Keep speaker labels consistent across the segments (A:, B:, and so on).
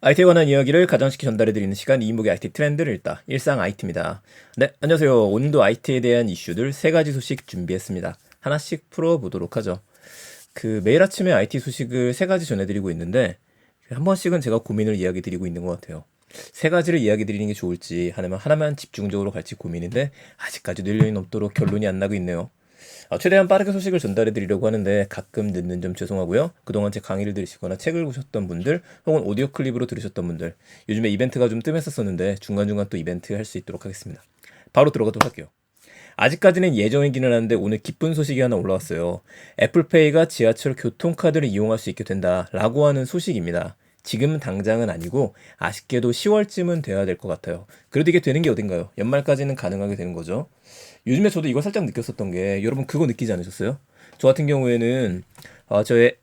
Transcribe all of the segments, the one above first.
A: IT에 관한 이야기를 가장 쉽게 전달해드리는 시간 이인복의 IT 트렌드를 읽다 일상 IT입니다. 네, 안녕하세요. 오늘도 IT에 대한 이슈들 세 가지 소식 준비했습니다. 하나씩 풀어보도록 하죠. 매일 아침에 IT 소식을 세 가지 전해드리고 있는데 한 번씩은 제가 고민을 이야기 드리고 있는 것 같아요. 세 가지를 이야기 드리는 게 좋을지 아니면 하나만 집중적으로 갈지 고민인데 아직까지도 일년이 넘도록 결론이 안 나고 있네요. 최대한 빠르게 소식을 전달해 드리려고 하는데 가끔 늦는 점 죄송하고요. 그동안 제 강의를 들으시거나 책을 보셨던 분들 혹은 오디오 클립으로 들으셨던 분들 요즘에 이벤트가 좀 뜸했었는데 중간중간 또 이벤트 할 수 있도록 하겠습니다. 바로 들어가도록 할게요. 아직까지는 예정이기는 한데 오늘 기쁜 소식이 하나 올라왔어요. 애플페이가 지하철 교통카드를 이용할 수 있게 된다라고 하는 소식입니다. 지금 당장은 아니고 아쉽게도 10월쯤은 돼야 될 것 같아요. 그래도 이게 되는 게 어딘가요? 연말까지는 가능하게 되는 거죠. 요즘에 저도 이거 살짝 느꼈었던 게 여러분 그거 느끼지 않으셨어요? 저 같은 경우에는 저의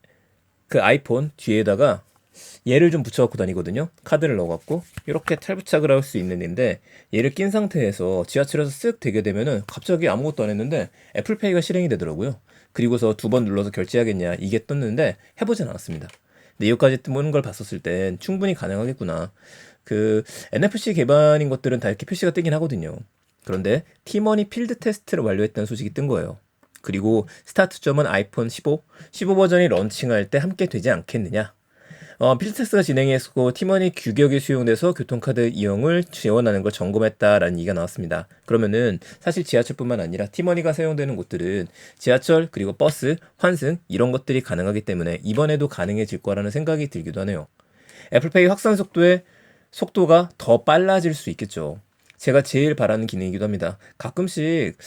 A: 그 아이폰 뒤에다가 얘를 좀 붙여갖고 다니거든요. 카드를 넣어갖고 이렇게 탈부착을 할 수 있는 앤데 얘를 낀 상태에서 지하철에서 쓱 대게 되면은 갑자기 아무것도 안 했는데 애플페이가 실행이 되더라고요. 그리고서 두 번 눌러서 결제하겠냐 이게 떴는데 해보진 않았습니다. 근데 여기까지 뜨는 걸 봤었을 땐 충분히 가능하겠구나. 그 NFC 기반인 것들은 다 이렇게 표시가 뜨긴 하거든요. 그런데 티머니 필드 테스트를 완료했다는 소식이 뜬 거예요. 그리고 스타트점은 아이폰 15 버전이 런칭할 때 함께 되지 않겠느냐. 필드 테스트가 진행했고 티머니 규격이 수용돼서 교통카드 이용을 지원하는 걸 점검했다라는 얘기가 나왔습니다. 그러면은 사실 지하철뿐만 아니라 티머니가 사용되는 곳들은 지하철 그리고 버스, 환승 이런 것들이 가능하기 때문에 이번에도 가능해질 거라는 생각이 들기도 하네요. 애플페이 확산 속도가 더 빨라질 수 있겠죠. 제가 제일 바라는 기능이기도 합니다. 가끔씩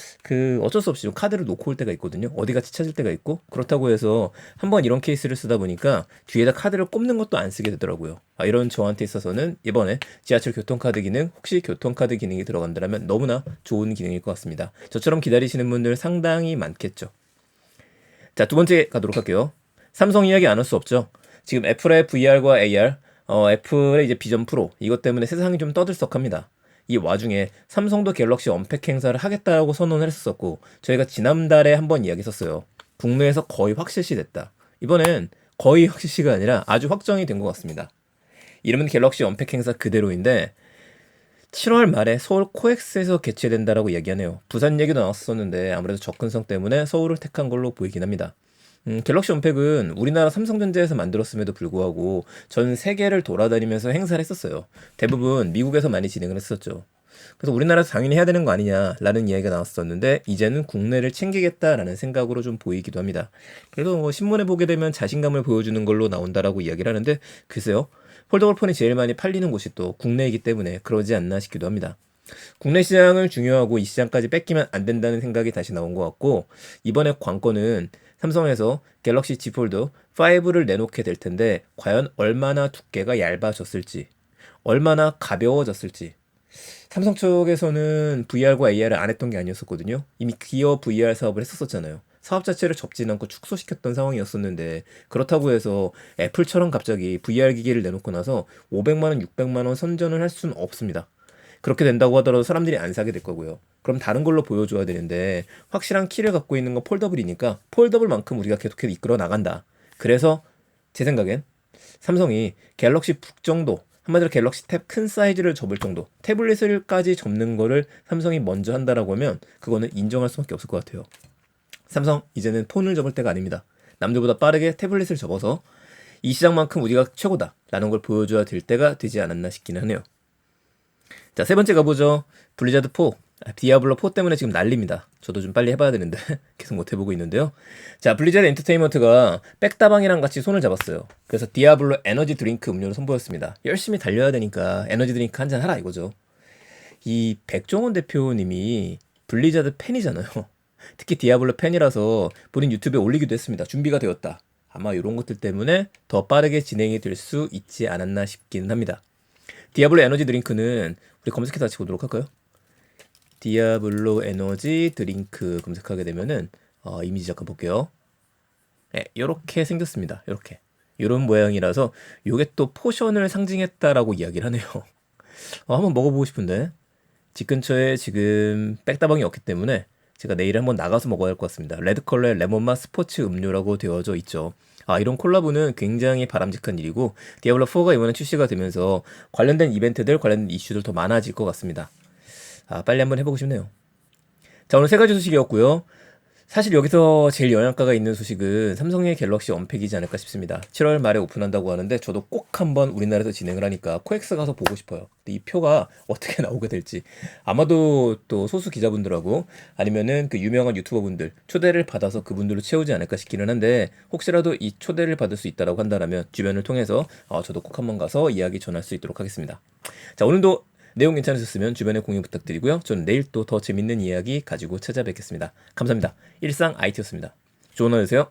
A: 어쩔 수 없이 카드를 놓고 올 때가 있거든요. 어디 같이 찾을 때가 있고 그렇다고 해서 한번 이런 케이스를 쓰다 보니까 뒤에다 카드를 꼽는 것도 안 쓰게 되더라고요. 이런 저한테 있어서는 이번에 지하철 교통카드 기능 혹시 교통카드 기능이 들어간다면 너무나 좋은 기능일 것 같습니다. 저처럼 기다리시는 분들 상당히 많겠죠. 자, 두 번째 가도록 할게요. 삼성 이야기 안 할 수 없죠. 지금 애플의 VR과 AR, 애플의 이제 비전 프로 이것 때문에 세상이 좀 떠들썩합니다. 이 와중에 삼성도 갤럭시 언팩 행사를 하겠다고 선언을 했었고 저희가 지난달에 한번 이야기했었어요. 국내에서 거의 확실시 됐다. 이번엔 거의 확실시가 아니라 아주 확정이 된 것 같습니다. 이름은 갤럭시 언팩 행사 그대로인데 7월 말에 서울 코엑스에서 개최된다라고 이야기하네요. 부산 얘기도 나왔었는데 아무래도 접근성 때문에 서울을 택한 걸로 보이긴 합니다. 갤럭시 언팩은 우리나라 삼성전자에서 만들었음에도 불구하고 전 세계를 돌아다니면서 행사를 했었어요. 대부분 미국에서 많이 진행을 했었죠. 그래서 우리나라에서 당연히 해야 되는 거 아니냐라는 이야기가 나왔었는데 이제는 국내를 챙기겠다라는 생각으로 좀 보이기도 합니다. 그래도 뭐 신문에 보게 되면 자신감을 보여주는 걸로 나온다라고 이야기를 하는데 글쎄요. 폴더블 폰이 제일 많이 팔리는 곳이 또 국내이기 때문에 그러지 않나 싶기도 합니다. 국내 시장을 중요하고 이 시장까지 뺏기면 안 된다는 생각이 다시 나온 것 같고 이번에 관건은 삼성에서 갤럭시 Z 폴드 5를 내놓게 될 텐데 과연 얼마나 두께가 얇아졌을지 얼마나 가벼워졌을지 삼성 쪽에서는 VR과 AR을 안 했던 게 아니었었거든요. 이미 기어 VR 사업을 했었잖아요. 사업 자체를 접진 않고 축소시켰던 상황이었었는데 그렇다고 해서 애플처럼 갑자기 VR 기기를 내놓고 나서 500만 원, 600만 원 선전을 할 수는 없습니다. 그렇게 된다고 하더라도 사람들이 안 사게 될 거고요. 그럼 다른 걸로 보여줘야 되는데 확실한 키를 갖고 있는 건 폴더블이니까 폴더블만큼 우리가 계속해서 이끌어 나간다. 그래서 제 생각엔 삼성이 갤럭시 북 정도 한마디로 갤럭시 탭 큰 사이즈를 접을 정도 태블릿을까지 접는 거를 삼성이 먼저 한다라고 하면 그거는 인정할 수밖에 없을 것 같아요. 삼성 이제는 폰을 접을 때가 아닙니다. 남들보다 빠르게 태블릿을 접어서 이 시장만큼 우리가 최고다라는 걸 보여줘야 될 때가 되지 않았나 싶기는 하네요. 자, 세 번째 가보죠. 블리자드 4. 디아블로 4 때문에 지금 난립니다. 저도 좀 빨리 해봐야 되는데 계속 못 해보고 있는데요. 자, 블리자드 엔터테인먼트가 백다방이랑 같이 손을 잡았어요. 그래서 디아블로 에너지 드링크 음료를 선보였습니다. 열심히 달려야 되니까 에너지 드링크 한잔 하라 이거죠. 이 백종원 대표님이 블리자드 팬이잖아요. 특히 디아블로 팬이라서 본인 유튜브에 올리기도 했습니다. 준비가 되었다. 아마 이런 것들 때문에 더 빠르게 진행이 될 수 있지 않았나 싶기는 합니다. 디아블로 에너지 드링크는 우리 검색해서 같이 보도록 할까요? 디아블로 에너지 드링크 검색하게 되면은 이미지 잠깐 볼게요. 네, 이렇게 생겼습니다. 이렇게 이런 모양이라서 이게 또 포션을 상징했다라고 이야기를 하네요. 한번 먹어보고 싶은데 집 근처에 지금 백다방이 없기 때문에 제가 내일 한번 나가서 먹어야 할 것 같습니다. 레드 컬러의 레몬맛 스포츠 음료라고 되어져 있죠. 이런 콜라보는 굉장히 바람직한 일이고 디아블로4가 이번에 출시가 되면서 관련된 이벤트들, 관련된 이슈들 더 많아질 것 같습니다. 빨리 한번 해보고 싶네요. 자, 오늘 세 가지 소식이었고요. 사실 여기서 제일 영향가가 있는 소식은 삼성의 갤럭시 언팩이지 않을까 싶습니다. 7월 말에 오픈한다고 하는데 저도 꼭 한번 우리나라에서 진행을 하니까 코엑스 가서 보고 싶어요. 근데 이 표가 어떻게 나오게 될지 아마도 또 소수 기자분들하고 아니면은 그 유명한 유튜버분들 초대를 받아서 그분들로 채우지 않을까 싶기는 한데 혹시라도 이 초대를 받을 수 있다라고 한다면 주변을 통해서 저도 꼭 한번 가서 이야기 전할 수 있도록 하겠습니다. 자, 오늘도 내용 괜찮으셨으면 주변에 공유 부탁드리고요. 저는 내일 또 더 재밌는 이야기 가지고 찾아뵙겠습니다. 감사합니다. 일상 IT였습니다. 좋은 하루 되세요.